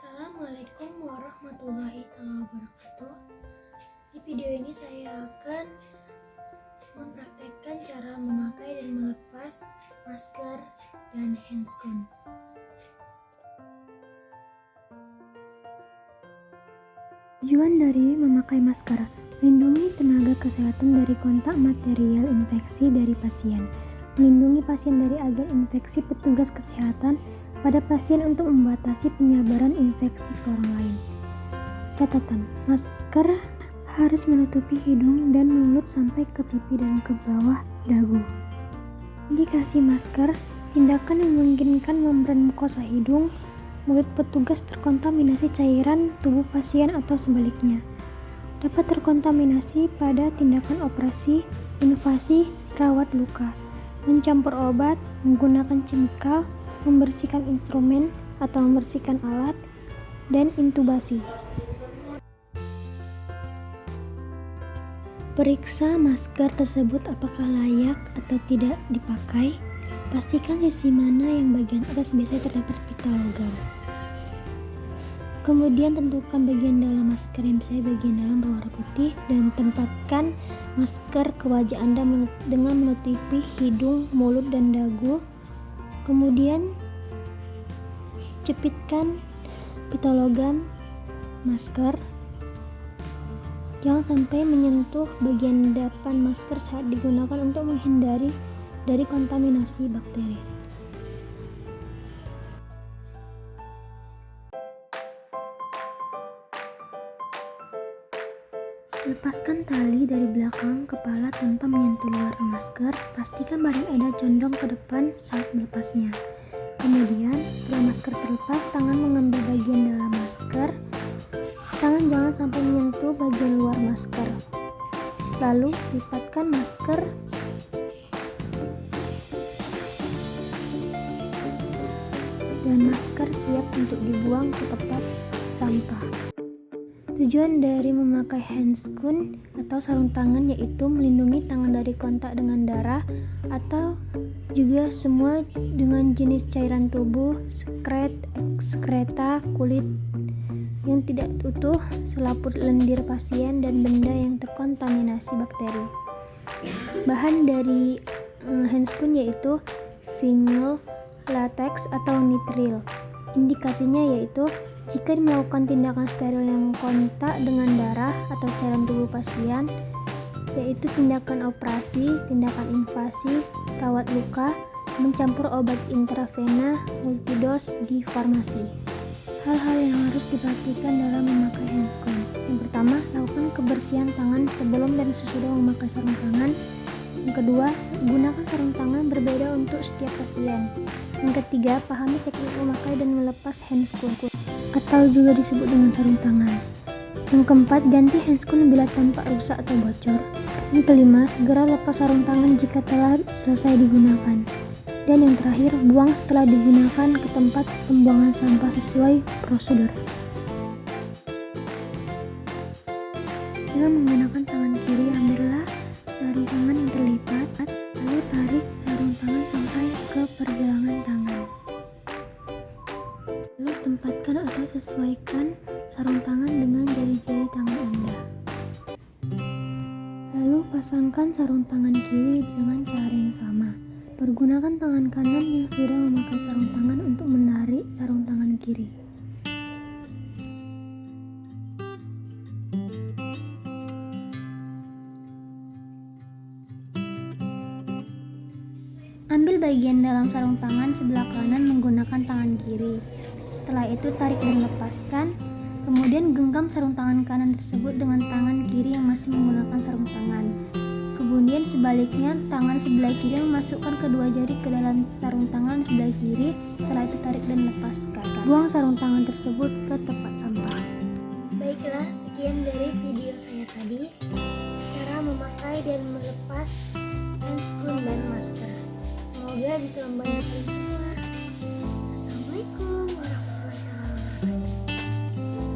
Assalamualaikum warahmatullahi wabarakatuh. Di video ini saya akan mempraktekkan cara memakai dan melepas masker dan handscoon. Tujuan dari memakai masker: melindungi tenaga kesehatan dari kontak material infeksi dari pasien, melindungi pasien dari agen infeksi petugas kesehatan pada pasien untuk membatasi penyebaran infeksi ke orang lain. Catatan: masker harus menutupi hidung dan mulut sampai ke pipi dan ke bawah dagu. Indikasi masker: tindakan yang memungkinkan membran mukosa hidung, mulut petugas terkontaminasi cairan tubuh pasien atau sebaliknya. Dapat terkontaminasi pada tindakan operasi, invasi, rawat luka, mencampur obat, menggunakan chemical, membersihkan instrumen atau membersihkan alat, dan intubasi. Periksa masker tersebut apakah layak atau tidak dipakai. Pastikan sisi mana yang bagian atas biasanya terdapat pita logam. Kemudian tentukan bagian dalam masker yang biasanya bagian dalam berwarna putih dan tempatkan masker ke wajah Anda dengan menutupi hidung, mulut, dan dagu. Kemudian jepitkan pita logam masker. Jangan sampai menyentuh bagian depan masker saat digunakan untuk menghindari dari kontaminasi bakteri. Lepaskan tali dari belakang kepala tanpa menyentuh luar masker. Pastikan badan Anda condong ke depan saat melepasnya. Kemudian, setelah masker terlepas, tangan mengambil bagian dalam masker. Tangan jangan sampai menyentuh bagian luar masker. Lalu, lipatkan masker. Dan masker siap untuk dibuang ke tempat sampah. Tujuan dari memakai handscoon atau sarung tangan yaitu melindungi tangan dari kontak dengan darah atau juga semua dengan jenis cairan tubuh, sekret, ekskreta, kulit yang tidak utuh, selaput lendir pasien, dan benda yang terkontaminasi bakteri. Bahan dari handscoon yaitu vinyl, latex, atau nitril. Indikasinya yaitu jika melakukan tindakan steril yang kontak dengan darah atau cairan tubuh pasien, yaitu tindakan operasi, tindakan invasi, rawat luka, mencampur obat intravena, multidos di farmasi. Hal-hal yang harus diperhatikan dalam memakai handscoon: yang pertama, lakukan kebersihan tangan sebelum dan sesudah memakai sarung tangan. Yang kedua, gunakan sarung tangan berbeda untuk setiap pasien. Yang ketiga, pahami teknik memakai dan melepas handscoon atau juga disebut dengan sarung tangan. Yang keempat, ganti handscoon bila tampak rusak atau bocor. Yang kelima, segera lepas sarung tangan jika telah selesai digunakan. Dan yang terakhir, buang setelah digunakan ke tempat pembuangan sampah sesuai prosedur. Dengan menggunakan tangan kiri, ambillah sarung tangan yang terlipat, lalu tarik sarung tangan sampai ke pergelangan tangan. Lalu tempatkan atau sesuaikan sarung tangan dengan jari-jari tangan Anda. Lalu pasangkan sarung tangan kiri dengan cara yang sama. Pergunakan tangan kanan yang sudah memakai sarung tangan untuk menarik sarung tangan kiri. Ambil bagian dalam sarung tangan sebelah kanan menggunakan tangan kiri. Setelah itu tarik dan lepaskan. Kemudian genggam sarung tangan kanan tersebut dengan tangan kiri yang masih menggunakan sarung tangan. Kemudian sebaliknya, tangan sebelah kiri memasukkan kedua jari ke dalam sarung tangan sebelah kiri. Setelah itu tarik dan lepaskan. Buang sarung tangan tersebut ke tempat sampah. Baiklah, sekian dari video saya tadi, cara memakai dan melepas handscoon dan masker. Semoga bisa membantu kalian semua